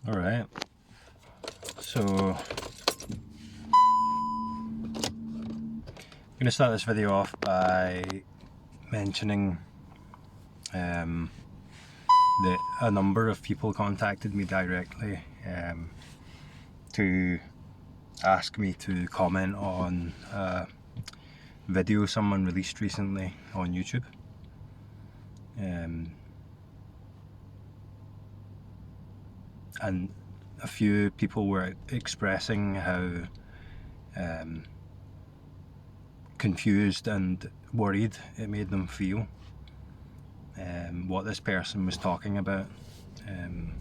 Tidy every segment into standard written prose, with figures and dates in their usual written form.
Alright, so I'm going to start this video off by mentioning that a number of people contacted me directly to ask me to comment on a video someone released recently on YouTube. And a few people were expressing how confused and worried it made them feel, what this person was talking about and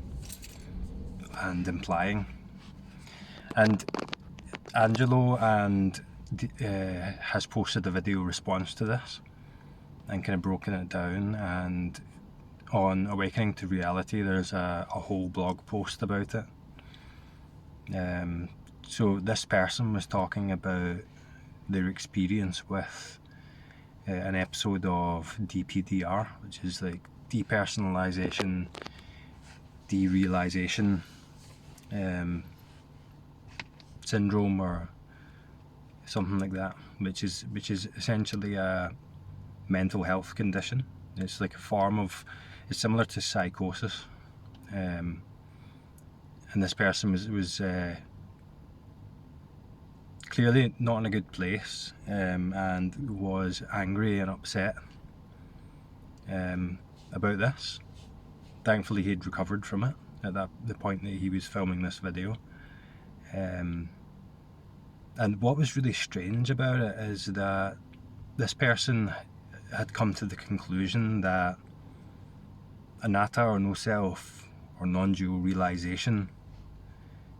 implying. And Angelo has posted a video response to this and kind of broken it down, and on Awakening to Reality there's a whole blog post about it. So this person was talking about their experience with an episode of DPDR, which is like depersonalization, derealization syndrome or something like that, which is essentially a mental health condition. It's like a form of, it's similar to psychosis, and this person was clearly not in a good place, and was angry and upset about this. Thankfully he'd recovered from it at the point that he was filming this video. And what was really strange about it is that this person had come to the conclusion that anatta, or no self, or non-dual realization,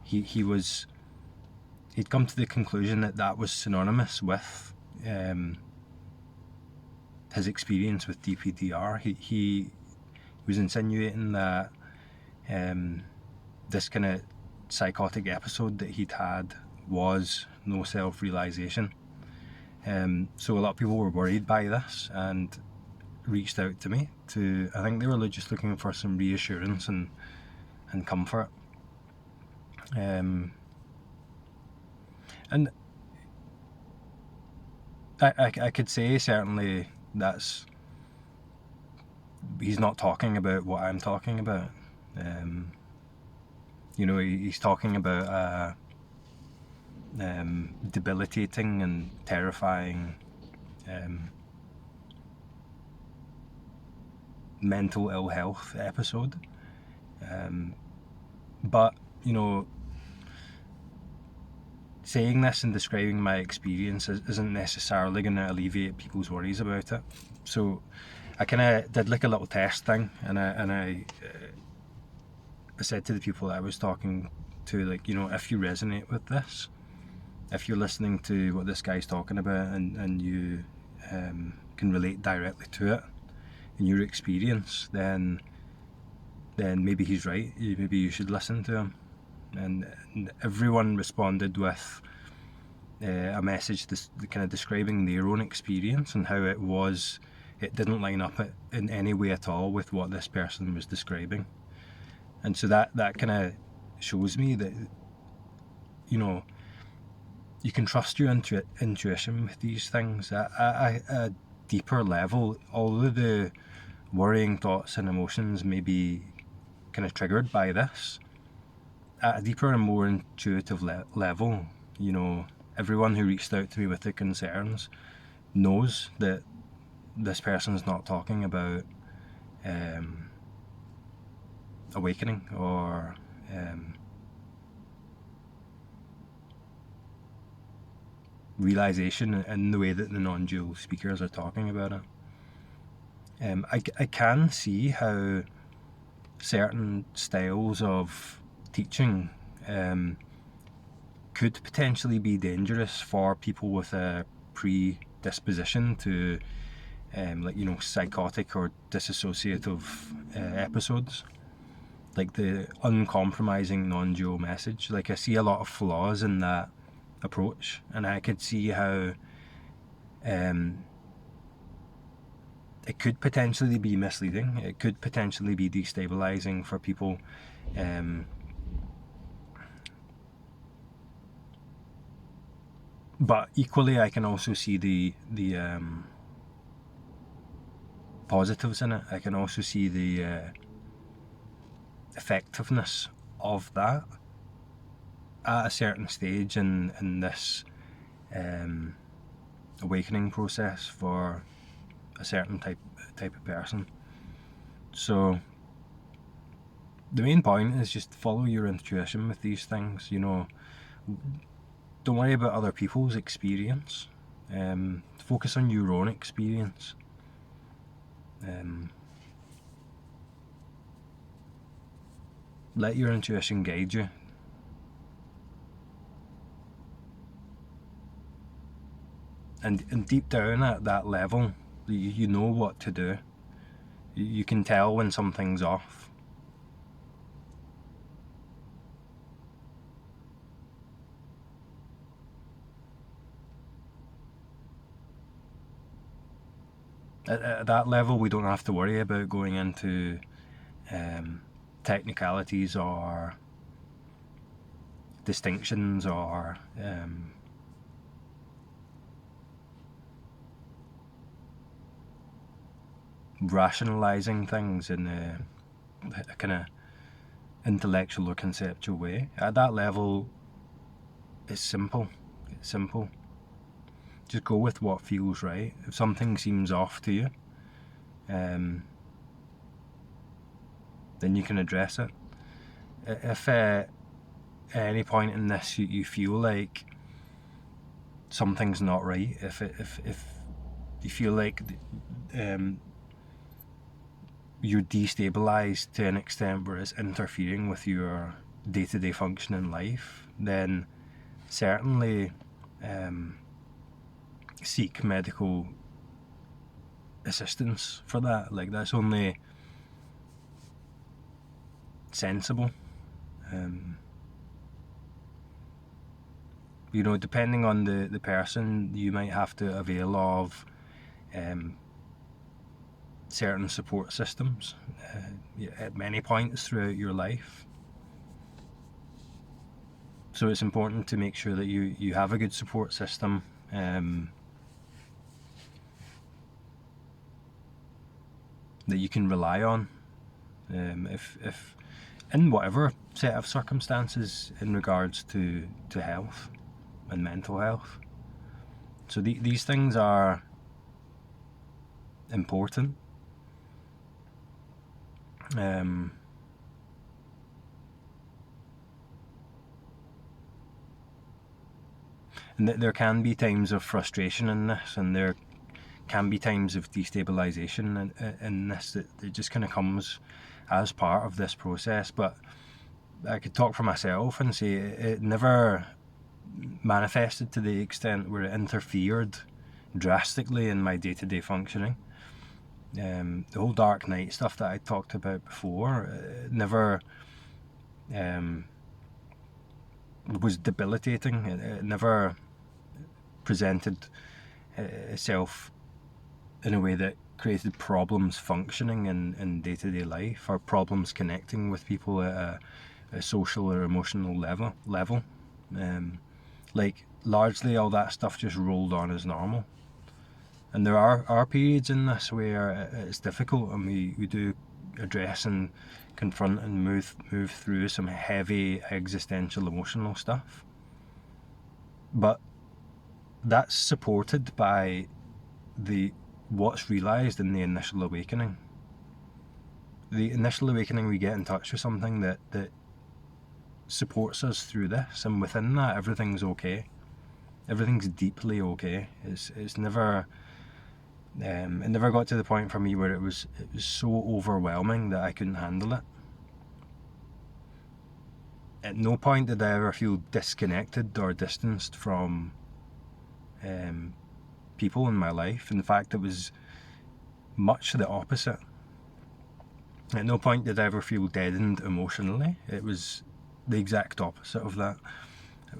he'd come to the conclusion that was synonymous with his experience with DPDR. He was insinuating that this kind of psychotic episode that he'd had was no self-realization. So a lot of people were worried by this and reached out to me I think they were just looking for some reassurance and comfort. And I could say certainly he's not talking about what I'm talking about. He's talking about debilitating and terrifying mental ill health episode, but saying this and describing my experience isn't necessarily going to alleviate people's worries about it. So I kind of did like a little test thing, and I said to the people that I was talking to, like, if you resonate with this, if you're listening to what this guy's talking about and you can relate directly to it in your experience, then maybe he's right. Maybe you should listen to him. And everyone responded with a message kind of describing their own experience and how it didn't line up in any way at all with what this person was describing. And so that kind of shows me that you can trust your intuition with these things at a deeper level. Although the worrying thoughts and emotions may be kind of triggered by this, at a deeper and more intuitive level, everyone who reached out to me with their concerns knows that this person's not talking about awakening or realization in the way that the non-dual speakers are talking about it. I can see how certain styles of teaching could potentially be dangerous for people with a predisposition to psychotic or dissociative episodes, like the uncompromising non-dual message. Like, I see a lot of flaws in that approach, and I could see how it could potentially be misleading. It could potentially be destabilizing for people But equally, I can also see the positives in it. I can also see the effectiveness of that at a certain stage in this awakening process for a certain type of person. So the main point is just follow your intuition with these things. Don't worry about other people's experience. Focus on your own experience. Let your intuition guide you. And deep down at that level, you know what to do. You can tell when something's off. At that level, we don't have to worry about going into technicalities or distinctions or rationalizing things in a kind of intellectual or conceptual way. At that level, it's simple. Just go with what feels right. If something seems off to you, then you can address it. If at any point in this you feel like something's not right, if you feel like you're destabilized to an extent where it's interfering with your day-to-day function in life, then certainly seek medical assistance for that. Like, that's only sensible. Depending on the person, you might have to avail of certain support systems at many points throughout your life. So it's important to make sure that you have a good support system. That you can rely on, if in whatever set of circumstances in regards to health and mental health. So these things are important. And there can be times of frustration in this, and there can be times of destabilization in this, that it just kind of comes as part of this process. But I could talk for myself and say it never manifested to the extent where it interfered drastically in my day-to-day functioning. The whole dark night stuff that I talked about before, never was debilitating. It never presented itself in a way that created problems functioning in day-to-day life, or problems connecting with people at a social or emotional level. Largely all that stuff just rolled on as normal. And there are periods in this where it's difficult, and we do address and confront and move through some heavy existential emotional stuff. But that's supported by what's realised in the initial awakening. The initial awakening, we get in touch with something that supports us through this, and within that, everything's okay. Everything's deeply okay. It's never. It never got to the point for me where it was so overwhelming that I couldn't handle it. At no point did I ever feel disconnected or distanced from people in my life. In fact, it was much the opposite. At no point did I ever feel deadened emotionally. It was the exact opposite of that.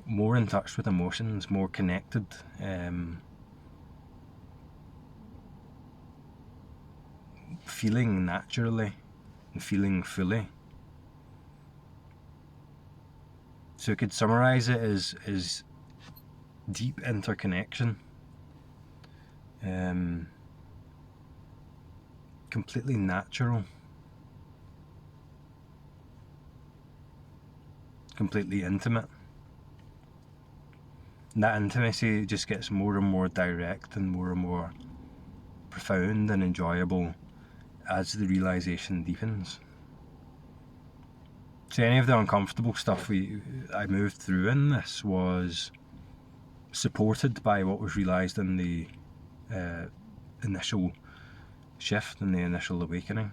More in touch with emotions, more connected. Feeling naturally and feeling fully. So I could summarise it as deep interconnection, completely natural, completely intimate. And that intimacy just gets more and more direct and more profound and enjoyable as the realization deepens. So any of the uncomfortable stuff I moved through in this was supported by what was realized in the initial shift and the initial awakening.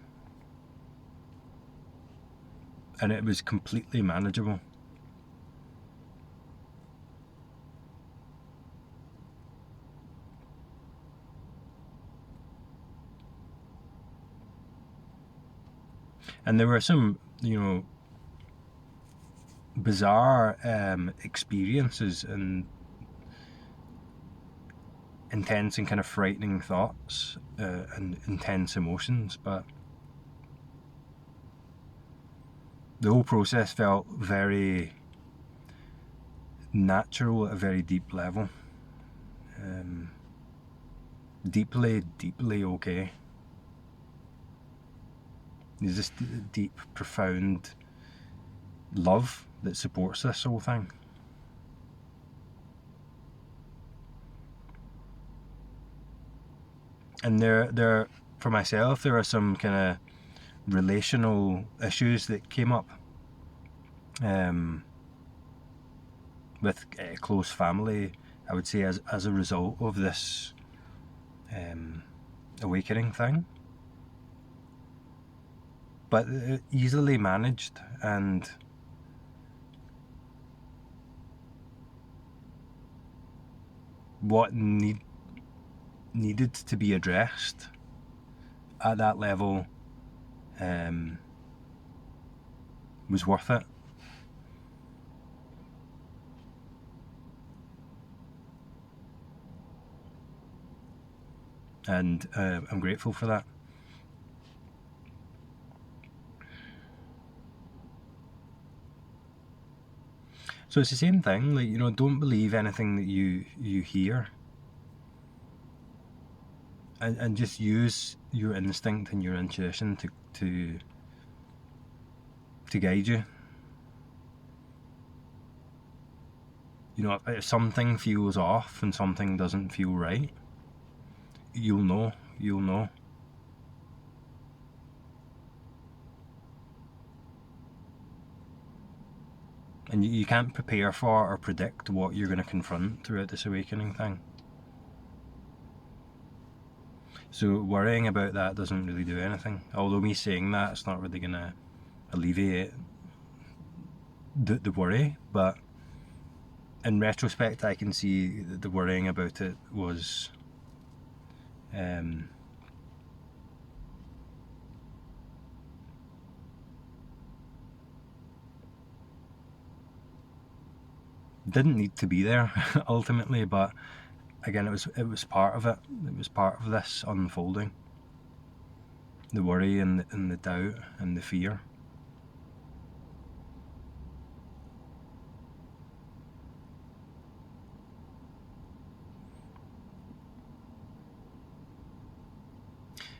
And it was completely manageable. And there were some, bizarre experiences and intense and kind of frightening thoughts and intense emotions, but the whole process felt very natural at a very deep level. Deeply okay. There's this deep, profound love that supports this whole thing. And there, for myself, there are some kind of relational issues that came up with close family, I would say, as a result of this awakening thing. But easily managed, and what needed to be addressed at that level was worth it. And I'm grateful for that. So it's the same thing, like, don't believe anything that you hear, and just use your instinct and your intuition to guide you. If something feels off and something doesn't feel right, you'll know. And you can't prepare for or predict what you're going to confront throughout this awakening thing. So worrying about that doesn't really do anything. Although me saying that, it's not really going to alleviate the worry. But in retrospect, I can see that the worrying about it was didn't need to be there ultimately, but again, it was part of it. It was part of this unfolding. The worry and the doubt and the fear.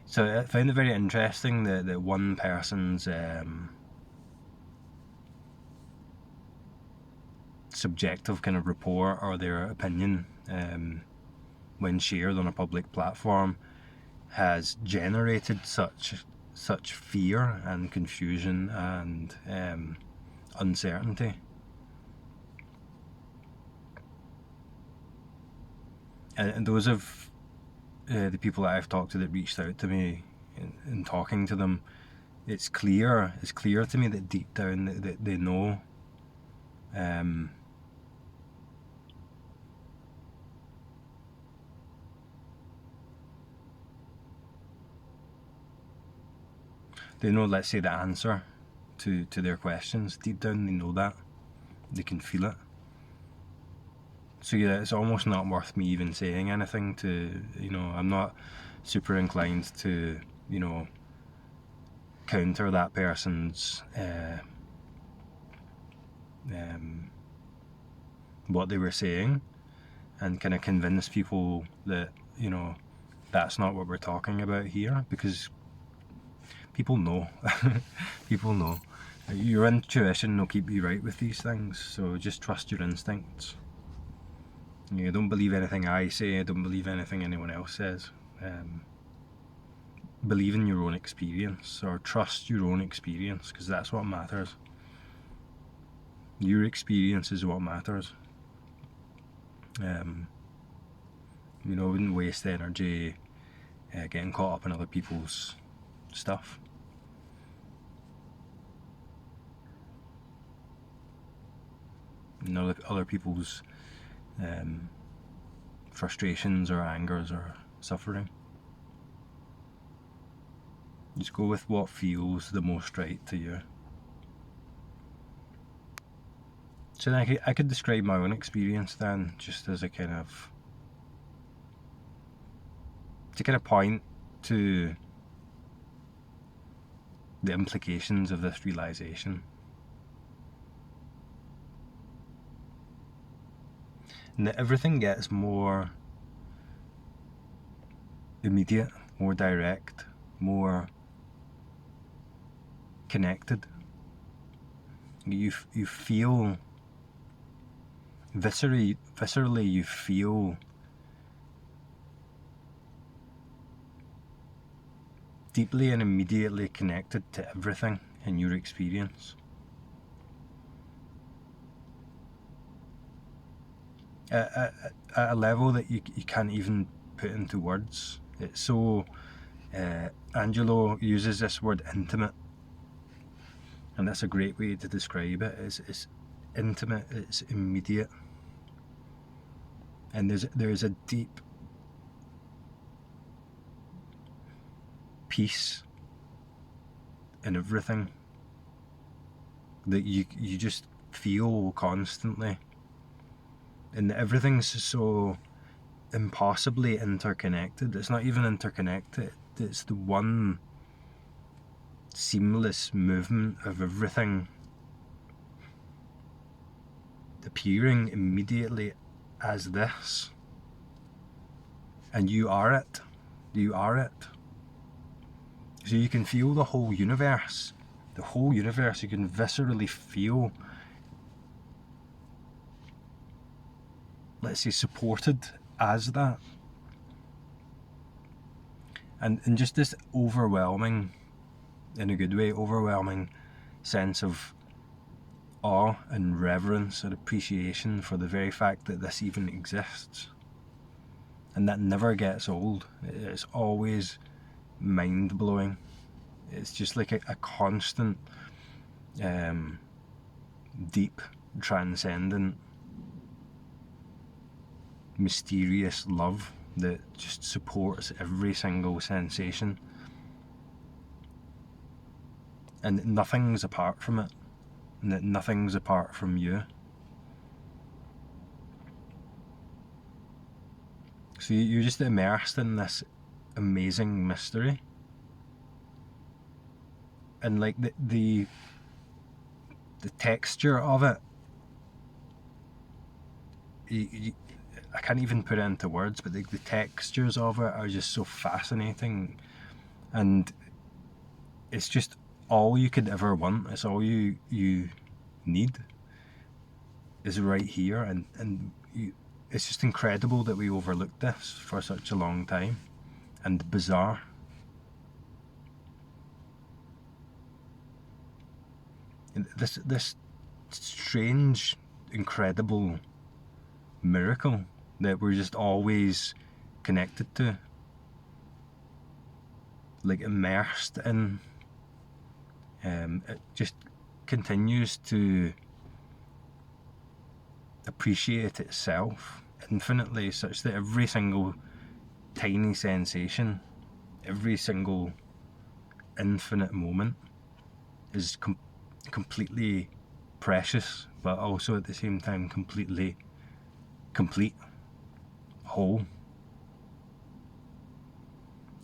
So I found it very interesting that one person's subjective kind of report or their opinion when shared on a public platform has generated such fear and confusion and uncertainty. And those of the people that I've talked to that reached out to me in talking to them, it's clear to me that deep down that they know let's say, the answer to their questions. Deep down they know that. They can feel it. So yeah, it's almost not worth me even saying anything I'm not super inclined to, counter that person's what they were saying. and kind of convince people that, you know, that's not what we're talking about here, because people know. People know. Your intuition will keep you right with these things, so just trust your instincts. You know, don't believe anything I say, don't believe anything anyone else says. Believe in your own experience, or trust your own experience, because that's what matters. Your experience is what matters. You know, I wouldn't waste energy getting caught up in other people's stuff. You know, other people's frustrations or angers or suffering. Just go with what feels the most right to you. So then I could describe my own experience then, just as a kind of, to kind of point to the implications of this realization. And that everything gets more immediate, more direct, more connected. You feel viscerally you feel deeply and immediately connected to everything in your experience. At a level that you can't even put into words. It's so, Angelo uses this word intimate, and that's a great way to describe it. It's intimate, it's immediate, and there's a deep peace in everything that you just feel constantly, and everything's so impossibly interconnected. It's not even interconnected, it's the one seamless movement of everything appearing immediately as this, and you are it. So you can feel the whole universe. You can viscerally feel, let's say, supported as that. And just this overwhelming, in a good way, overwhelming sense of awe and reverence and appreciation for the very fact that this even exists. And that never gets old. It's always mind-blowing. It's just like a constant, deep, transcendent, mysterious love that just supports every single sensation. And nothing's apart from it. And that nothing's apart from you. So you're just immersed in this amazing mystery. And like the texture of it, I can't even put it into words, but the textures of it are just so fascinating, and it's just all you could ever want. It's all you need is right here, and it's just incredible that we overlooked this for such a long time, and bizarre. And this strange, incredible miracle that we're just always connected to, like immersed in. It just continues to appreciate itself infinitely, such that every single tiny sensation, every single infinite moment is completely precious, but also at the same time completely complete, whole,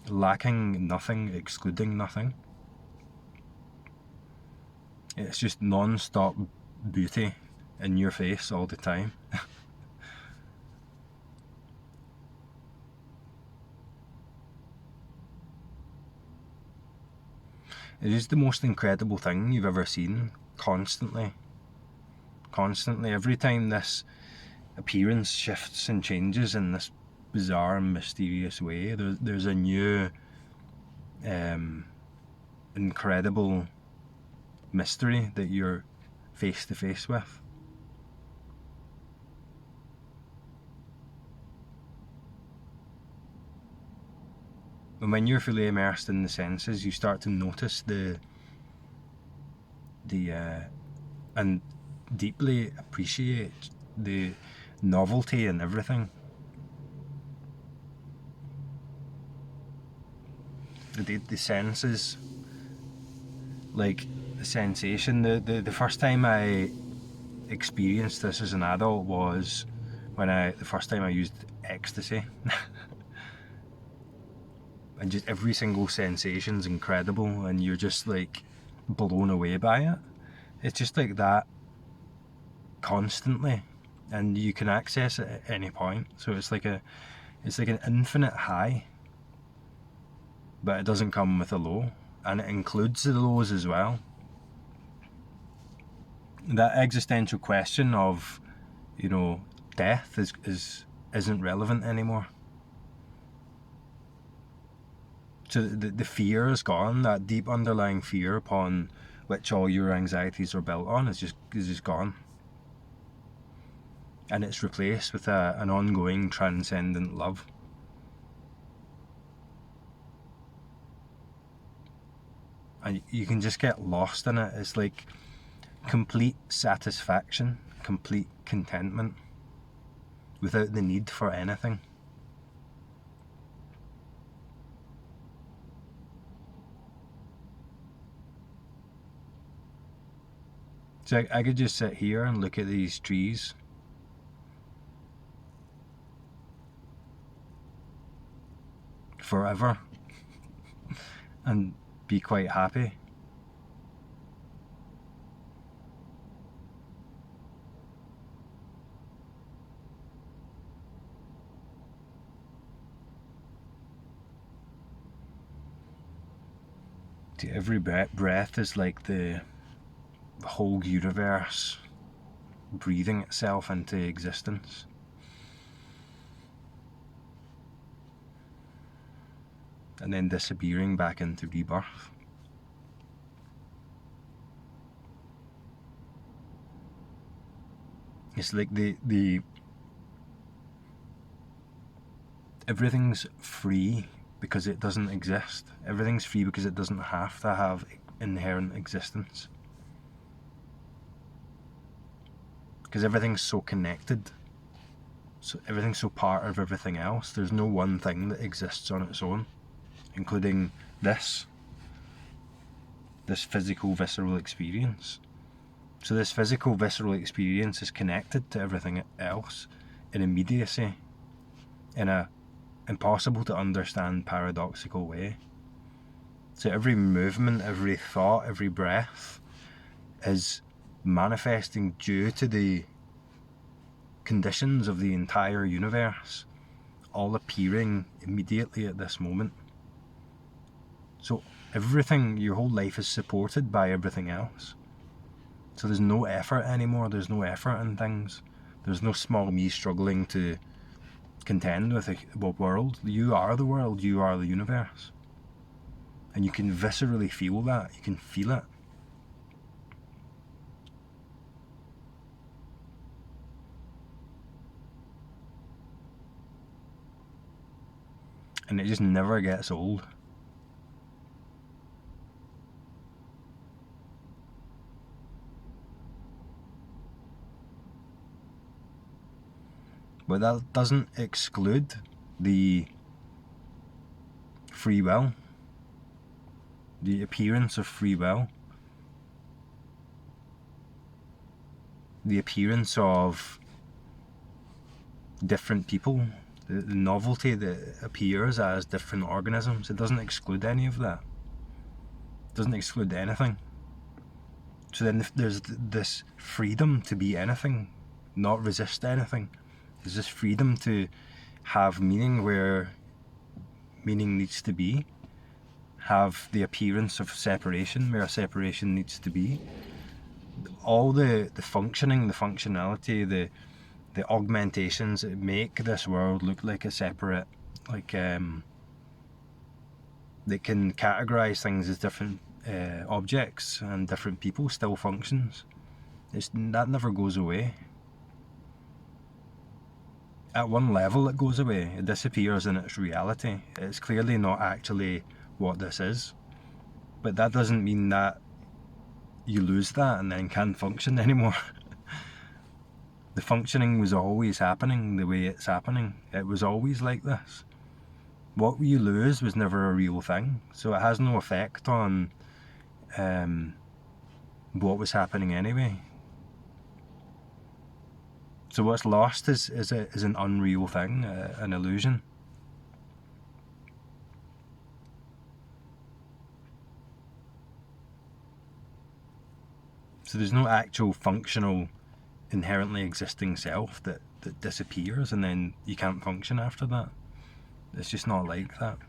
lacking nothing, excluding nothing. It's just non-stop beauty in your face all the time. It is the most incredible thing you've ever seen, constantly. Constantly. Every time this appearance shifts and changes in this bizarre and mysterious way, there's a new incredible mystery that you're face to face with. And when you're fully immersed in the senses, you start to notice and deeply appreciate the novelty in everything. The senses, like the sensation. The first time I experienced this as an adult was the first time I used ecstasy. And just every single sensation's incredible, and you're just like blown away by it. It's just like that constantly, and you can access it at any point. So it's like an infinite high, but it doesn't come with a low, and it includes the lows as well. That existential question of, death isn't relevant anymore. So the fear is gone. That deep underlying fear upon which all your anxieties are built on is just gone, and it's replaced with an ongoing transcendent love. And you can just get lost in it. It's like complete satisfaction, complete contentment, without the need for anything. So I could just sit here and look at these trees forever and be quite happy. Every breath is like the whole universe breathing itself into existence. And then disappearing back into rebirth. It's like the everything's free because it doesn't exist. Everything's free because it doesn't have to have inherent existence. Because everything's so connected. So everything's so part of everything else. There's no one thing that exists on its own, including this physical, visceral experience. So this physical, visceral experience is connected to everything else in immediacy, in a impossible to understand paradoxical way. So every movement, every thought, every breath is manifesting due to the conditions of the entire universe, all appearing immediately at this moment. So everything, your whole life is supported by everything else. So there's no effort anymore. There's no effort in things. There's no small me struggling to contend with the world. You are the world. You are the universe. And you can viscerally feel that. You can feel it. And it just never gets old. But that doesn't exclude the free will, the appearance of free will, the appearance of different people, the novelty that appears as different organisms. It doesn't exclude any of that. It doesn't exclude anything. So then there's this freedom to be anything, not resist anything. There's this freedom to have meaning where meaning needs to be, have the appearance of separation where separation needs to be. All the functioning, the functionality, the augmentations that make this world look like a separate, like they can categorize things as different objects and different people still functions. That never goes away. At one level it goes away, it disappears in its reality. It's clearly not actually what this is, but that doesn't mean that you lose that and then can't function anymore. The functioning was always happening the way it's happening. It was always like this. What you lose was never a real thing, so it has no effect on what was happening anyway. So what's lost is an unreal thing, an illusion. So there's no actual functional, inherently existing self that disappears and then you can't function after that. It's just not like that.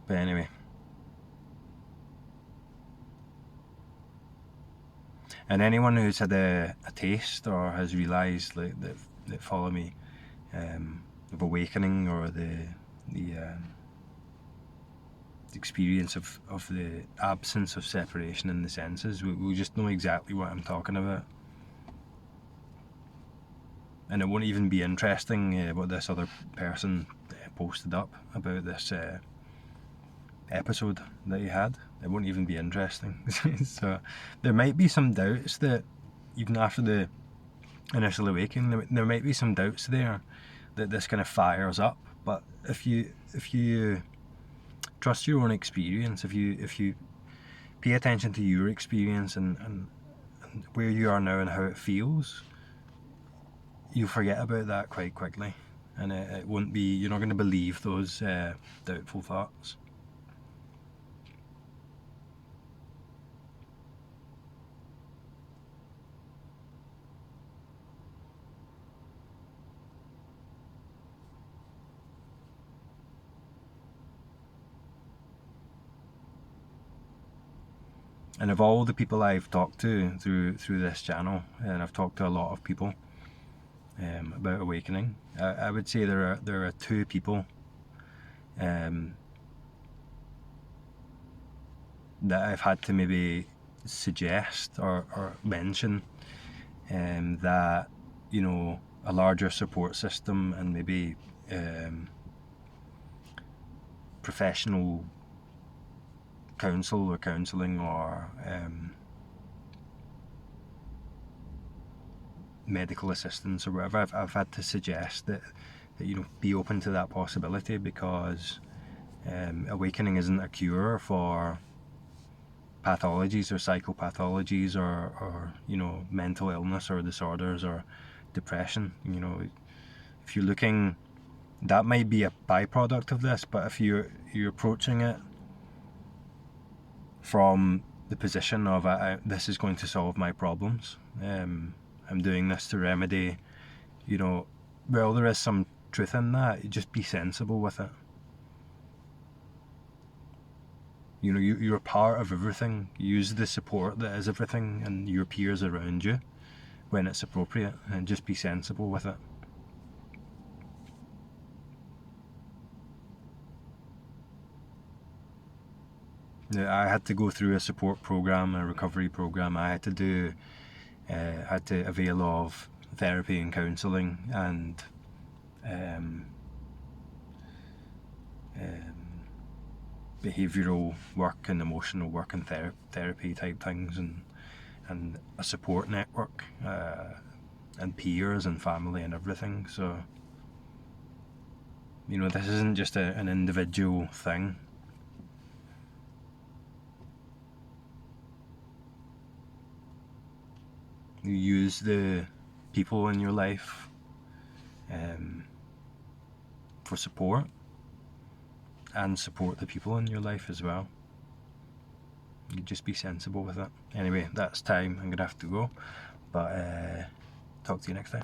But anyway. And anyone who's had a taste or has realised that follow me of awakening or the experience of the absence of separation in the senses will just know exactly what I'm talking about. And it won't even be interesting what this other person posted up about this episode that he had. It won't even be interesting. So there might be some doubts that even after the initial awakening, there might be some doubts there that this kind of fires up. But if you trust your own experience, if you pay attention to your experience and where you are now and how it feels, you'll forget about that quite quickly, and it won't be. You're not going to believe those doubtful thoughts. And of all the people I've talked to through this channel, and I've talked to a lot of people about awakening, I would say there are two people that I've had to maybe suggest or mention that, you know, a larger support system and maybe professional counsel or counselling or medical assistance or whatever. I've had to suggest that you know, be open to that possibility, because awakening isn't a cure for pathologies or psychopathologies or you know, mental illness or disorders or depression. You know, if you're looking, that might be a byproduct of this, but if you're approaching it from the position of this is going to solve my problems, I'm doing this to remedy, you know, well, there is some truth in that. You just be sensible with it. You know, you're a part of everything. Use the support that is everything and your peers around you when it's appropriate, and just be sensible with it. I had to go through a support program, a recovery program. I had to avail of therapy and counselling and behavioural work and emotional work and therapy type things, and a support network and peers and family and everything. So, you know, this isn't just an individual thing. You use the people in your life for support, and support the people in your life as well. You just be sensible with it. Anyway, that's time. I'm gonna have to go, but talk to you next time.